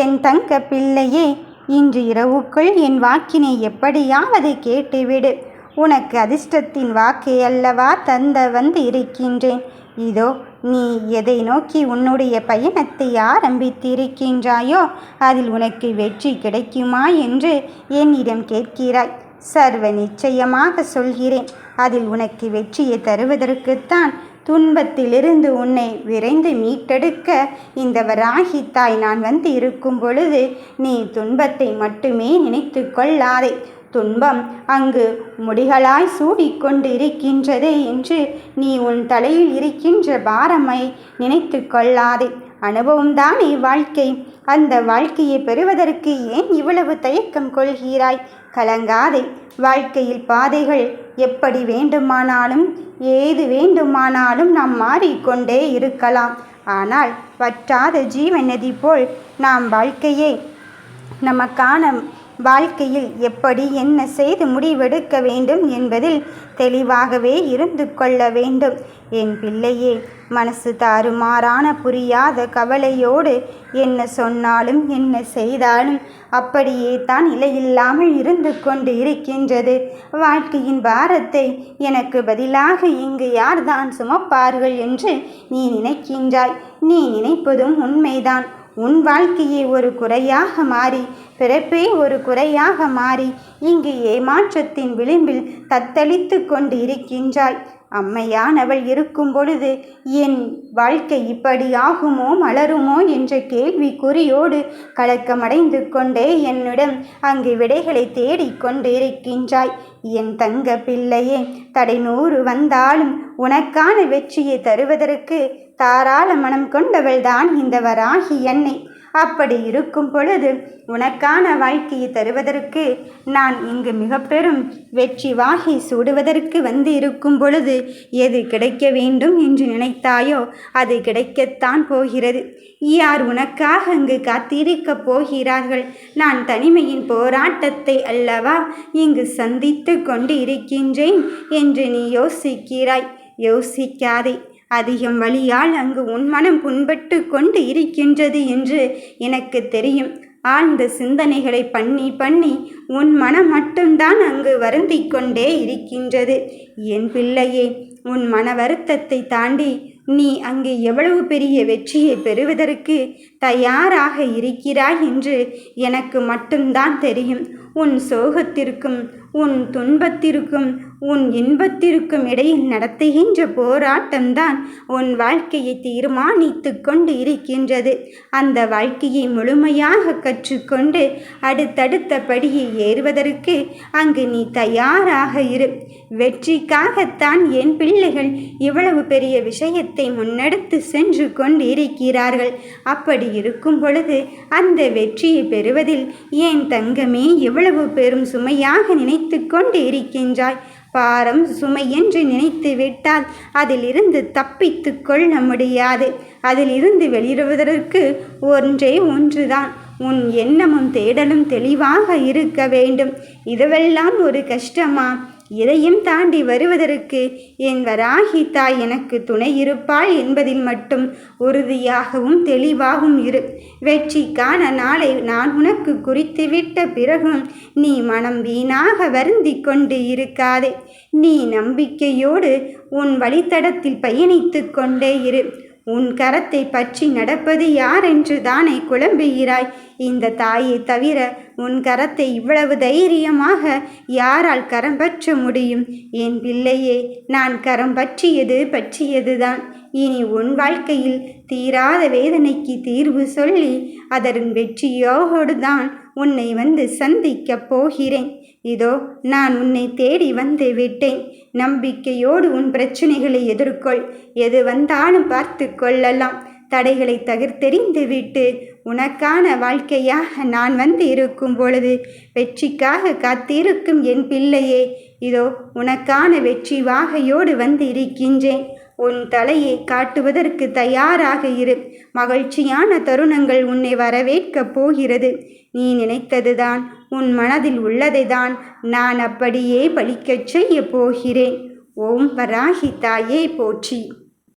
என் தங்க பிள்ளையே, இன்று இரவுக்குள் என் வாக்கினை எப்படியாவது கேட்டுவிடு. உனக்கு அதிர்ஷ்டத்தின் வாக்கை அல்லவா தந்த வந்து இருக்கின்றேன். இதோ நீ எதை நோக்கி உன்னுடைய பயணத்தை ஆரம்பித்திருக்கின்றாயோ அதில் உனக்கு வெற்றி கிடைக்குமா என்று என்னிடம் கேட்கிறாய். சர்வ நிச்சயமாக சொல்கிறேன், அதில் உனக்கு வெற்றியை தருவதற்குத்தான் துன்பத்திலிருந்து உன்னை விரைந்து மீட்டெடுக்க இந்த வராகி தாய் நான் வந்து இருக்கும் பொழுது நீ துன்பத்தை மட்டுமே நினைத்து கொள்ளாதே. துன்பம் அங்கு முடிகளாய் சூடிக்கொண்டு இருக்கின்றதே என்று நீ உன் தலையில் இருக்கின்ற பாரமை நினைத்து கொள்ளாதே. அனுபவம்தானே வாழ்க்கை. அந்த வாழ்க்கையை பெறுவதற்கு ஏன் இவ்வளவு தயக்கம் கொள்கிறாய்? கலங்காதே. வாழ்க்கையில் பாதைகள் எப்படி வேண்டுமானாலும் ஏது வேண்டுமானாலும் நாம் மாறிக்கொண்டே இருக்கலாம். ஆனால் வற்றாத ஜீவநதி போல் நாம் வாழ்க்கையை நமக்கான வாழ்க்கையில் எப்படி என்ன செய்து முடிவெடுக்க வேண்டும் என்பதில் தெளிவாகவே இருந்து கொள்ள வேண்டும். என் பிள்ளையே, மனசு தாறுமாறான புரியாத கவலையோடு என்ன சொன்னாலும் என்ன செய்தாலும் அப்படியே தான் நிலையில்லாமல் இருந்து கொண்டு இருக்கின்றது. வாழ்க்கையின் பாரத்தை எனக்கு பதிலாக இங்கு யார்தான் சுமப்பார்கள் என்று நீ நினைக்கின்றாய். நீ நினைப்பதும் உண்மைதான். உன் வாழ்க்கையே ஒரு குறையாக மாறி, பிறப்பே ஒரு குறையாக மாறி இங்கு ஏமாற்றத்தின் விளிம்பில் தத்தளித்து கொண்டு இருக்கின்றாய். அம்மையானவள் இருக்கும் பொழுது என் வாழ்க்கை இப்படி ஆகுமோ மலருமோ என்ற கேள்விக்குறியோடு கலக்கமடைந்து கொண்டே என்னிடம் அங்கு விடைகளை தேடிக்கொண்டு இருக்கின்றாய். என் தங்க பிள்ளையே, தடை 100 வந்தாலும் உனக்கான வெற்றியை தருவதற்கு தாராள மனம் கொண்டவள்தான் இந்த வராகி அன்னை. அப்படி இருக்கும் பொழுது உனக்கான வாழ்க்கையை தருவதற்கு நான் இங்கு மிக பெரும் வெற்றி வாகை சூடுவதற்கு வந்து இருக்கும் பொழுது எது கிடைக்க வேண்டும் என்று நினைத்தாயோ அது கிடைக்கத்தான் போகிறது. யார் உனக்காக அங்கு காத்திருக்கப் போகிறார்கள்? நான் தனிமையின் போராட்டத்தை அல்லவா இங்கு சந்தித்து கொண்டு இருக்கின்றேன் என்று நீ யோசிக்கிறாய். யோசிக்காதே. அதிகம் வலியால் அங்கு உன் மனம் புண்பட்டு கொண்டு இருக்கின்றது என்று எனக்கு தெரியும். ஆழ்ந்த சிந்தனைகளை பண்ணி உன் மனம் மட்டும்தான் அங்கு வருந்தி கொண்டே இருக்கின்றது. என் பிள்ளையே, உன் மன வருத்தத்தை தாண்டி நீ அங்கு எவ்வளவு பெரிய வெற்றியை பெறுவதற்கு தயாராக இருக்கிறாய் என்று எனக்கு மட்டும்தான் தெரியும். உன் சோகத்திற்கும் உன் துன்பத்திற்கும் உன் இன்பத்திற்கும் இடையில் நடத்துகின்ற போராட்டம்தான் உன் வாழ்க்கையை தீர்மானித்து கொண்டு இருக்கின்றது. அந்த வாழ்க்கையை முழுமையாக கற்றுக்கொண்டு அடுத்தடுத்த படியை ஏறுவதற்கு அங்கு நீ தயாராக இரு. வெற்றிக்காகத்தான் என் பிள்ளைகள் இவ்வளவு பெரிய விஷயத்தை முன்னெடுத்து சென்று கொண்டு இருக்கிறார்கள். அப்படி இருக்கும் பொழுது அந்த வெற்றியை பெறுவதில் என் தங்கமே எவ்வளவு பெரும் சுமையாக நினைத்து கொண்டு இருக்கின்றாய். பாரம் சுமை என்று நினைத்து விட்டால் அதிலிருந்து தப்பித்து கொள்ள முடியாது. அதிலிருந்து வெளியிடுவதற்கு ஒன்றுதான், உன் எண்ணமும் தேடலும் தெளிவாக இருக்க வேண்டும். இதுவெல்லாம் ஒரு கஷ்டமா? இதையும் தாண்டி வருவதற்கு என் வராகி தாய் எனக்கு துணை இருப்பாள் என்பதில் மட்டும் உறுதியாகவும் தெளிவாகவும் இரு. வெற்றிக்கான நாளை நான் உனக்கு குறித்துவிட்ட பிறகும் நீ மனம் வீணாக வருந்தி கொண்டு இருக்காதே. நீ நம்பிக்கையோடு உன் வழித்தடத்தில் பயணித்து கொண்டே இரு. உன் கரத்தை பற்றி நடப்பது யார் என்று தானே குழம்புகிறாய்? இந்த தாயை தவிர உன் கரத்தை இவ்வளவு தைரியமாக யாரால் கரம் பற்ற முடியும்? என் பிள்ளையே, நான் கரம் பற்றியதுதான். இனி உன் வாழ்க்கையில் தீராத வேதனைக்கு தீர்வு சொல்லி அதன் வெற்றியோடு தான் உன்னை வந்து சந்திக்கப் போகிறேன். இதோ நான் உன்னை தேடி வந்து விட்டேன். நம்பிக்கையோடு உன் பிரச்சனைகளை எதிர்கொள். எது வந்தாலும் பார்த்து கொள்ளலாம். தடைகளை தகர்த்தெறிந்து விட்டு உனக்கான வாழ்க்கையாக நான் வந்து இருக்கும் பொழுது வெற்றிக்காக காத்திருக்கும் என் பிள்ளையே, இதோ உனக்கான வெற்றி வாகையோடு வந்து இருக்கின்றேன். உன் தலையை காட்டுவதற்கு தயாராக இரு. மகிழ்ச்சியான தருணங்கள் உன்னை வரவேற்கப் போகிறது. நீ நினைத்ததுதான், உன் மனதில் உள்ளதை தான் நான் அப்படியே பலிக்கச் செய்ய போகிறேன். ஓம் வராகி தாயே போற்றி.